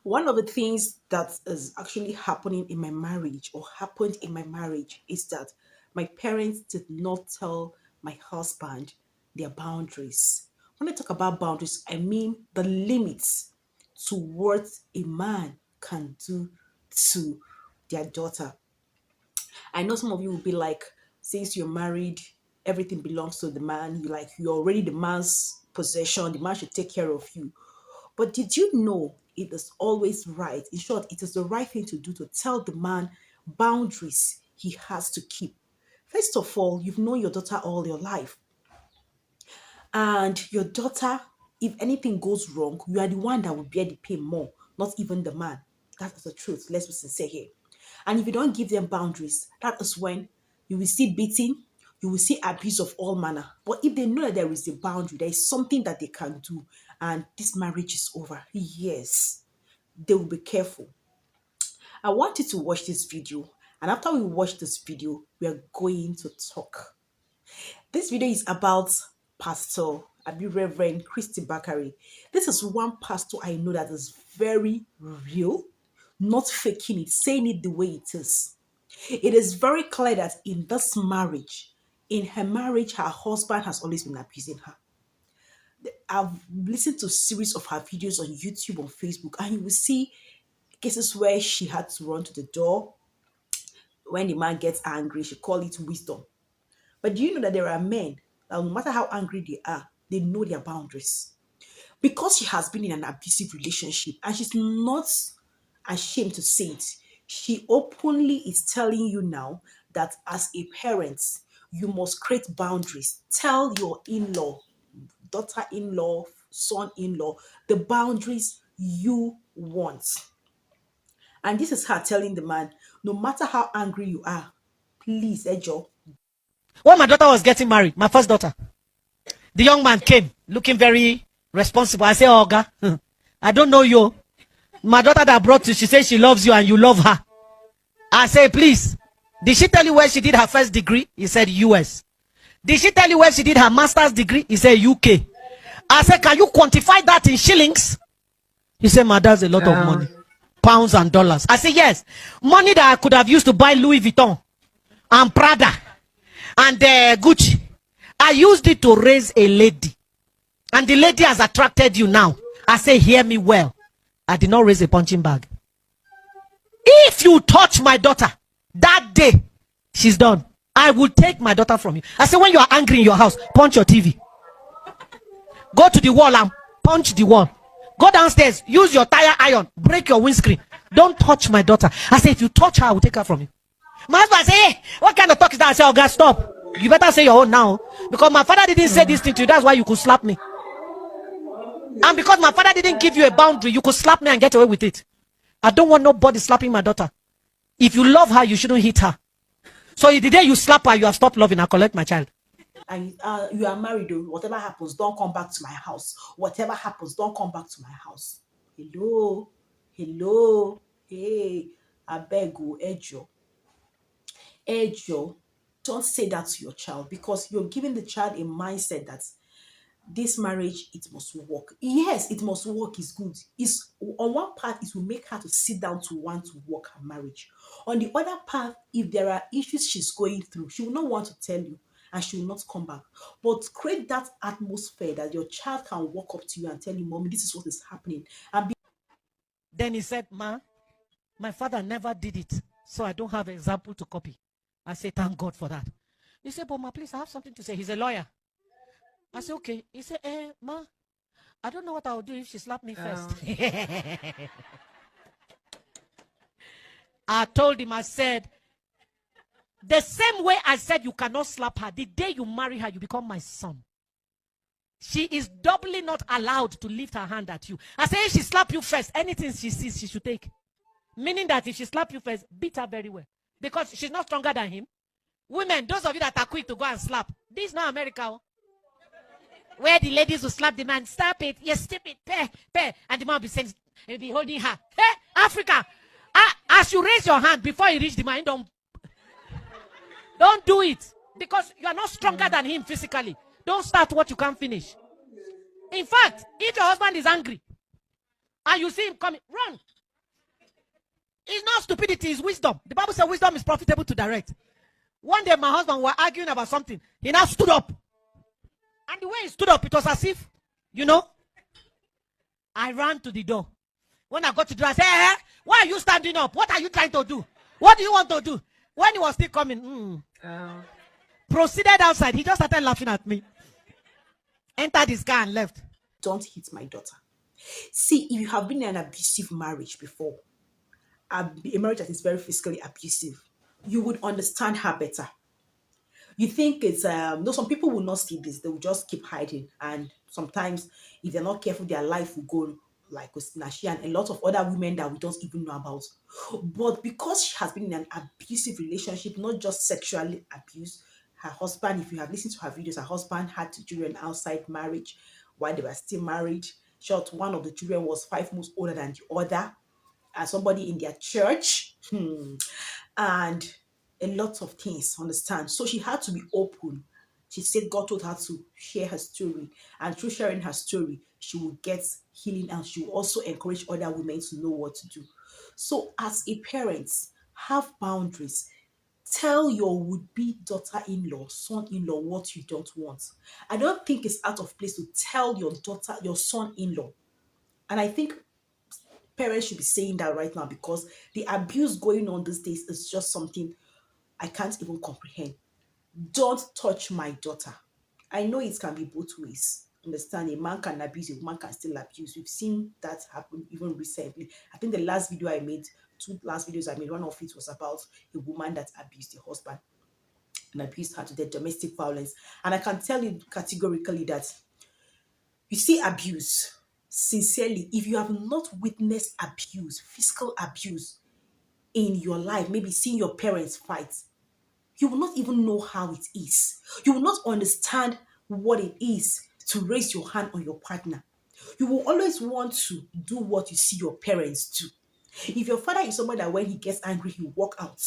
One of the things that is actually happening in my marriage or happened in my marriage is that my parents did not tell my husband their boundaries. When I talk about boundaries, I mean the limits to what a man can do to their daughter. I know some of you will be like, since you're married, everything belongs to the man. You're already the man's possession. The man should take care of you. But did you know it is always right? In short, it is the right thing to do to tell the man boundaries he has to keep. First of all, you've known your daughter all your life. And your daughter, if anything goes wrong, you are the one that will bear the pain more, not even the man. That is the truth. Let's be sincere here. And if you don't give them boundaries, that is when you will see beating, you will see abuse of all manner. But if they know that there is a boundary, there is something that they can do, and this marriage is over, yes, they will be careful. I want you to watch this video. And after we watch this video, we are going to talk. This video is about Pastor Abi Reverend Christy Bakari. This is one pastor I know that is very real, not faking it, saying it the way it is. It is very clear that in her marriage, her husband has always been abusing her. I've listened to a series of her videos on YouTube, on Facebook, and you will see cases where she had to run to the door. When the man gets angry, she call it wisdom. But do you know that there are men that no matter how angry they are, they know their boundaries? Because she has been in an abusive relationship and she's not ashamed to say it, she openly is telling you now that as a parent, you must create boundaries. Tell your in-law, daughter-in-law, son-in-law, the boundaries you want. And this is her telling the man, no matter how angry you are, please, Ejo. When my daughter was getting married, my first daughter, the young man came looking very responsible. I said, oh, God, I don't know you. My daughter that brought you, she said she loves you and you love her. I say, please, did she tell you where she did her first degree? He said, US. Did she tell you where she did her master's degree? He said, UK. I said, can you quantify that in shillings? He said, ma, that's a lot of money. Pounds and dollars. I said, yes. Money that I could have used to buy Louis Vuitton and Prada and Gucci. I used it to raise a lady. And the lady has attracted you now. I say, hear me well. I did not raise a punching bag. If you touch my daughter, that day, she's done. I will take my daughter from you. I say, when you are angry in your house, punch your TV. Go to the wall and punch the wall. Go downstairs, use your tire iron, break your windscreen. Don't touch my daughter. I say, if you touch her, I will take her from you. My husband say, hey, what kind of talk is that? I say, oh God, stop. You better say your own now. Because my father didn't say this thing to you. That's why you could slap me. And because my father didn't give you a boundary, you could slap me and get away with it. I don't want nobody slapping my daughter. If you love her, you shouldn't hit her. So if the day you slap her, you have stopped loving her. Collect my child. And you are married, though. Whatever happens, don't come back to my house. Whatever happens, don't come back to my house. Hello, hello, hey, I beg you, Ejo. Ejo, don't say that to your child because you're giving the child a mindset that this marriage, it must work. Yes, it must work, is good. Is on one part, it will make her to sit down to want to work her marriage. On the other part, if there are issues she's going through, she will not want to tell you and she will not come back. But create that atmosphere that your child can walk up to you and tell you, Mommy, this is what is happening. And be Then he said, ma, my father never did it. So I don't have an example to copy. I say, thank God for that. He said, but ma, please, I have something to say. He's a lawyer. I said, okay. He said, ma, I don't know what I would do if she slapped me first. I told him, I said, the same way I said you cannot slap her, the day you marry her, you become my son. She is doubly not allowed to lift her hand at you. I say, if she slap you first, anything she sees, she should take. Meaning that if she slap you first, beat her very well. Because she's not stronger than him. Women, those of you that are quick to go and slap, this is not America. Oh. Where the ladies will slap the man, stop it, you stupid, pay. And the man will be saying, he'll be holding her. Hey, Africa, as you raise your hand before you reach the man, don't do it. Because you are not stronger than him physically. Don't start what you can't finish. In fact, if your husband is angry, and you see him coming, run. It's not stupidity, it's wisdom. The Bible says wisdom is profitable to direct. One day, my husband were arguing about something. He now stood up. And the way he stood up, it was as if, you know, I ran to the door. When I got to the door, I said, why are you standing up? What are you trying to do? What do you want to do? When he was still coming, proceeded outside. He just started laughing at me. Entered his car and left. Don't hit my daughter. See, if you have been in an abusive marriage before, a marriage that is very physically abusive, you would understand her better. You think it's no, some people will not see this, they will just keep hiding, and sometimes if they're not careful, their life will go like with Nashi and a lot of other women that we don't even know about. But because she has been in an abusive relationship, not just sexually abused, her husband, if you have listened to her videos, her husband had two children outside marriage while they were still married. Short, one of the children was 5 months older than the other, and somebody in their church. And a lot of things, understand? So she had to be open. She said God told her to share her story, and through sharing her story, she will get healing and she will also encourage other women to know what to do. So, as a parent, have boundaries. Tell your would-be daughter-in-law, son-in-law what you don't want. I don't think it's out of place to tell your daughter, your son-in-law. And I think parents should be saying that right now because the abuse going on these days is just something I can't even comprehend. Don't touch my daughter. I know it can be both ways. Understand? A man can abuse, a woman can still abuse. We've seen that happen even recently. I think the last video I made, two last videos I made, one of it was about a woman that abused the husband and abused her to the domestic violence. And I can tell you categorically that you see abuse, sincerely, if you have not witnessed abuse, physical abuse in your life, maybe seeing your parents fight, you will not even know how it is. You will not understand what it is to raise your hand on your partner. You will always want to do what you see your parents do. If your father is someone that when he gets angry, he walk out,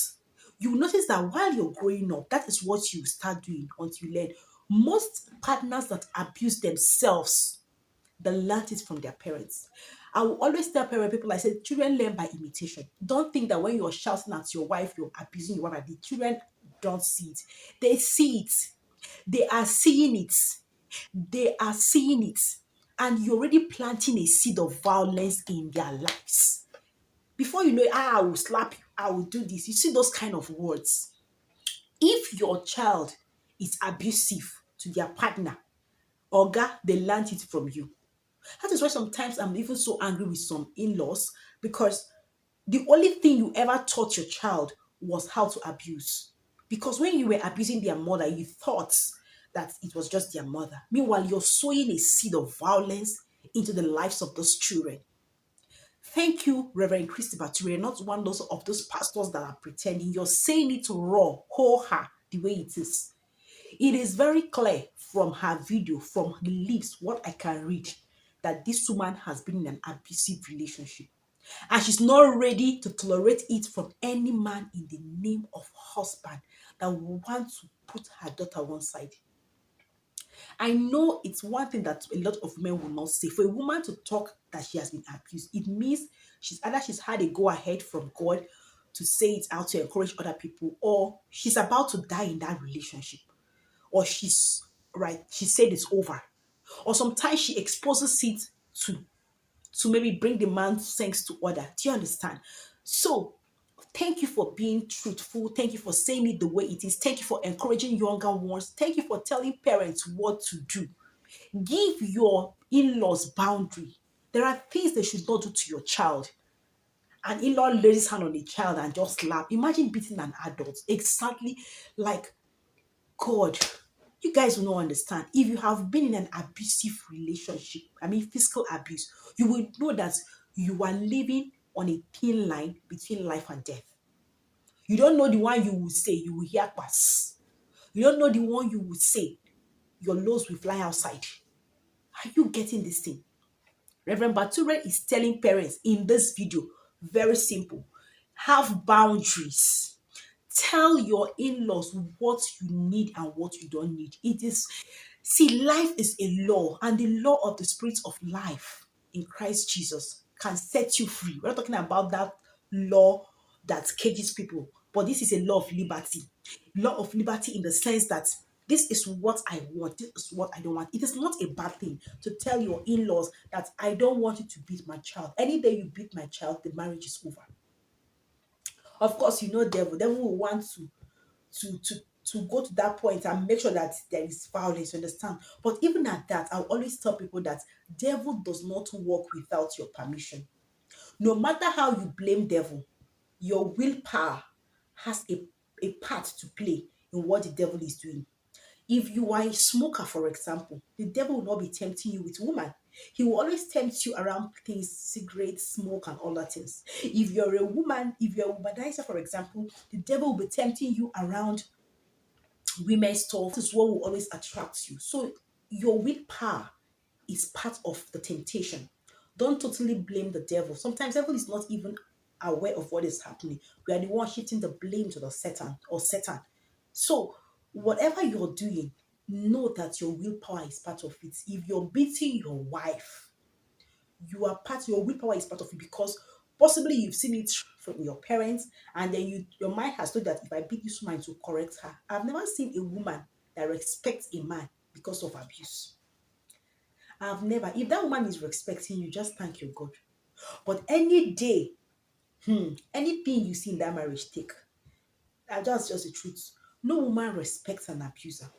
you will notice that while you're growing up, that is what you start doing until you learn. Most partners that abuse themselves, they learned it from their parents. I will always tell parent people, I say, children learn by imitation. Don't think that when you're shouting at your wife, you're abusing your wife. The children don't see it. They see it. They are seeing it. They are seeing it. And you're already planting a seed of violence in their lives. Before you know it, I will slap you, I will do this. You see those kind of words. If your child is abusive to their partner, Oga, they learned it from you. That is why sometimes I'm even so angry with some in-laws because the only thing you ever taught your child was how to abuse. Because when you were abusing their mother, you thought that it was just their mother. Meanwhile, you're sowing a seed of violence into the lives of those children. Thank you, Reverend Christy Batu. You're not one of those pastors that are pretending. You're saying it raw, whole the way it is. It is very clear from her video, from the lips, what I can read, that this woman has been in an abusive relationship. And she's not ready to tolerate it from any man in the name of husband that will want to put her daughter one side. I know it's one thing that a lot of men will not say. For a woman to talk that she has been abused, it means she's had a go ahead from God to say it out to encourage other people, or she's about to die in that relationship, or she said it's over, or sometimes she exposes it to maybe bring the man's sense to order. Do you understand? So thank you for being truthful. Thank you for saying it the way it is. Thank you for encouraging younger ones. Thank you for telling parents what to do. Give your in-laws boundary. There are things they should not do to your child. An in-law lays his hand on a child and just slap. Imagine beating an adult. Exactly like God. You guys will not understand. If you have been in an abusive relationship, I mean physical abuse, you will know that you are living on a thin line between life and death. You don't know the one you will say, you will hear pass. You don't know the one you will say, your nose will fly outside. Are you getting this thing? Reverend Bature is telling parents in this video, very simple, have boundaries. Tell your in-laws what you need and what you don't need. See, life is a law, and the law of the spirit of life in Christ Jesus can set you free. We're not talking about that law that cages people, but this is a law of liberty. Law of liberty in the sense that this is what I want, this is what I don't want. It is not a bad thing to tell your in-laws that I don't want you to beat my child. Any day you beat my child, the marriage is over. Of course, you know, devil will want to to to go to that point and make sure that there is violence, you understand? But even at that, I'll always tell people that devil does not work without your permission. No matter how you blame devil, your willpower has a part to play in what the devil is doing. If you are a smoker, for example, the devil will not be tempting you with woman. He will always tempt you around things, cigarettes, smoke, and all that things. If you're a woman, if you're a womanizer, for example, the devil will be tempting you around women's stuff. This is what will always attract you. So your willpower is part of the temptation. Don't totally blame the devil. Sometimes devil is not even aware of what is happening. We are the one shifting the blame to the Satan or Satan. So whatever you're doing, know that your willpower is part of it. If you're beating your wife, your willpower is part of it because possibly you've seen it from your parents, and then your mind has told that if I beat this woman to correct her. I've never seen a woman that respects a man because of abuse. I've never. If that woman is respecting you, just thank your God. But any day, anything you see in that marriage, take. That's just the truth. No woman respects an abuser.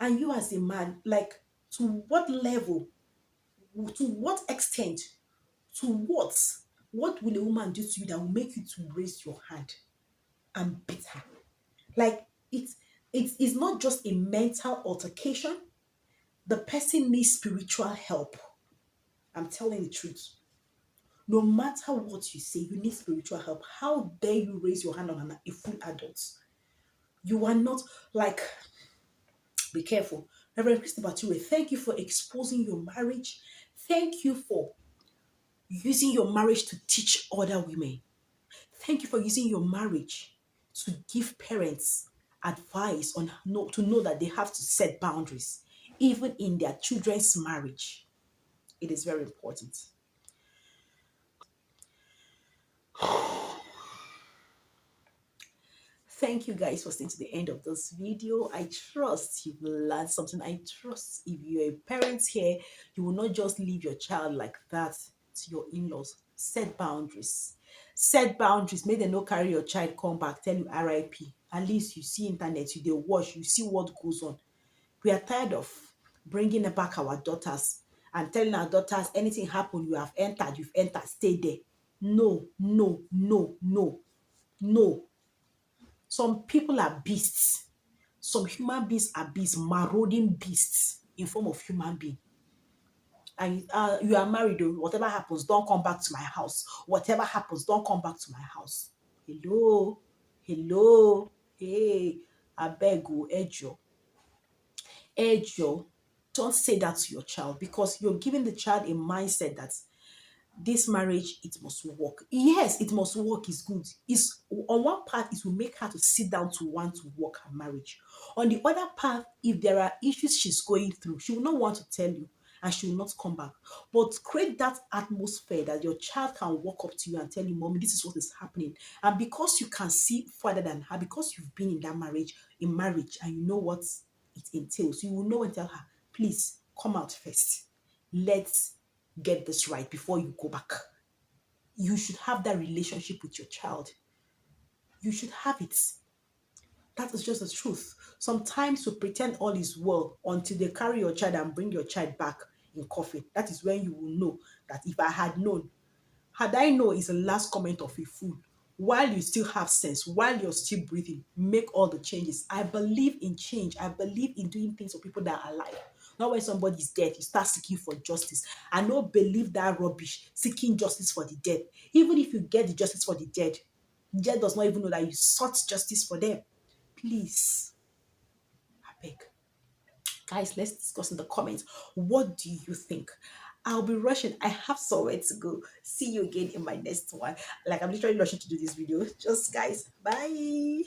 And you as a man, like, to what level, to what extent, to what will a woman do to you that will make you to raise your hand and beat her? Like, it's not just a mental altercation. The person needs spiritual help. I'm telling the truth. No matter what you say, you need spiritual help. How dare you raise your hand on a full adult? You are not, like, be careful. Reverend Christy Bature, thank you for exposing your marriage. Thank you for using your marriage to teach other women. Thank you for using your marriage to give parents advice on to know that they have to set boundaries, even in their children's marriage. It is very important. Thank you guys for staying to the end of this video. I trust you've learned something. I trust if you're a parent here, you will not just leave your child like that to your in-laws. Set boundaries. Set boundaries. Make them not carry your child come back, tell you RIP. At least you see internet, you they watch, you see what goes on. We are tired of bringing back our daughters and telling our daughters anything happen, you've entered, stay there. No, no, no, no, no. Some people are beasts. Some human beings are beasts, marauding beasts in form of human being. And you are married, though. Whatever happens, don't come back to my house. Whatever happens, don't come back to my house. Hello, hello, hey, I beg you, Ejo, Ejo. Don't say that to your child because you're giving the child a mindset that this marriage, it must work. Yes, it must work, is good. Is on one part it will make her to sit down to want to work her marriage. On the other part, if there are issues she's going through, she will not want to tell you and she will not come back. But create that atmosphere that your child can walk up to you and tell you, mommy, this is what is happening. And because you can see further than her, because you've been in that marriage, and you know what it entails, you will know and tell her, please come out first. Let's get this right before you go back. You should have that relationship with your child. You should have it. That is just the truth. Sometimes you pretend all is well until they carry your child and bring your child back in coffin. That is when you will know that if I had known, had I known is the last comment of a fool. While you still have sense, while you're still breathing, make all the changes. I believe in change. I believe in doing things for people that are alive. Not when somebody's dead, you start seeking for justice. I don't believe that rubbish, seeking justice for the dead. Even if you get the justice for the dead does not even know that you sought justice for them. Please, I beg. Guys, let's discuss in the comments. What do you think? I'll be rushing. I have somewhere to go. See you again in my next one. Like, I'm literally rushing to do this video. Just, guys, bye.